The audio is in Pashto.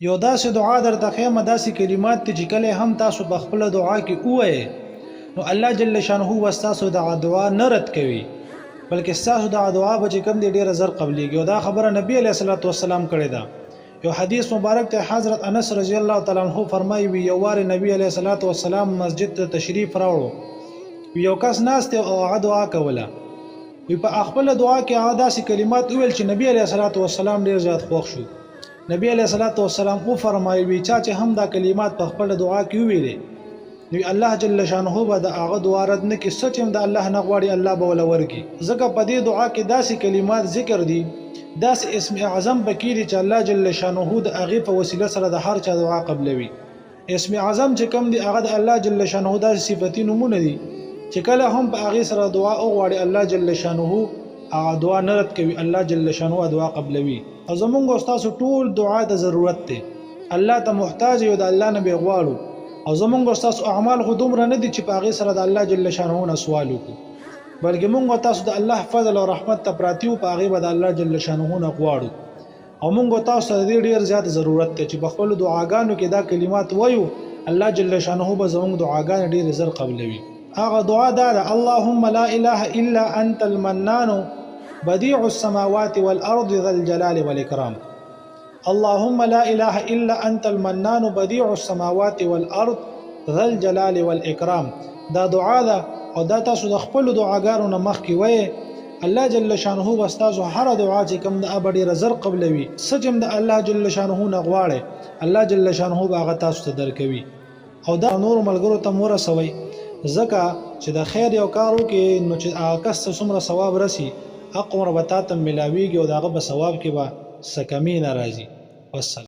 یو داسې دعا درته ښیم داسې کلمات دي چې کله هم تاسو په خپله دعا کې ووایئ نو الله جل شانه به ستاسو دغه دعا نه رد کوي بلکې ستاسو دغه دعا به چې کوم دی ډېره زر قبلیږي او دا خبره نبی علیه الصلاة والسلام کړې ده. یو حدیث مبارک ته حضرت انس رضی الله تعالی عنہ فرمایي وي یو وار نبی علیه الصلاة والسلام مسجد ته تشریف راوړو یو کس ناست او هغه دعا کوله وی په خپل دعا کې هغه داسې کلمات ویل چې نبی علیه الصلاة والسلام ډېر زیات خوښ شو. نبی علیه الصلاة والسلام او فرمایي چا چې هم دا کلمات په خپل دعا کې ویلې نو الله جل شانه به د هغه دعا رد نه کړي څه چې هم د الله نه غواړي الله به ورله ورکړي. ځکه په دې دعا کې داسې کلمات ذکر دي داسې اسم اعظم پکې دي چې الله جل شانه د هغې په وسیله سره د هر چا دعا قبلوي. اسم اعظم چې کوم دی هغه د الله جل شانه داسې صفتي نومونه دي چې کله هم په هغې سره دعا وغواړي الله جل شانه هغه دعا نه رد کوي، الله جل شانه دعا قبلوي. او زمونږ او ستاسو ټول دعا د ضرورت دی، الله ته محتاج یو، د الله نه به غواړو. او زمونږ او ستاسو اعمال خو دومره نه دي چې په هغې سره د الله جل شانه نه سوال وکړو، بلکې مونږ او تاسو د الله فضل او رحمت ته پراته یو، په هغې به د الله جل شانه نه غواړو. او مونږ او تاسو ته د دې ډېر زیات ضرورت دی چې په خپلو دعاګانو کې دا کلمات وایو، الله جل شانه به زمونږ دعاګانې ډېرې زر قبلوي. هغه دعا دا ده: اللهم لا اله الا انت المنان بديع السماوات والأرض ذا الجلال والإكرام. اللهم لا إله إلا أنت المنان بديع السماوات والأرض ذا الجلال والإكرام. دا دعا ده او دا تاسو د خپل دعاګانو نه مخکې وایئ، الله جل شانه به ستاسو هره دعا چې کوم ده به ډېره زر قبلوي. څه چې د الله جل شانه نه غواړئ الله جل شانه به هغه تاسو ته درکوي. او دا نورو ملګرو ته ورسوئ، ځکه چې د خیر یو کار وکړي نو چې هغه کس ته څومره ثواب رسي حق وربطاتم ملاویږي او داغه په ثواب کې به څه کمی نه راځي. والسلام.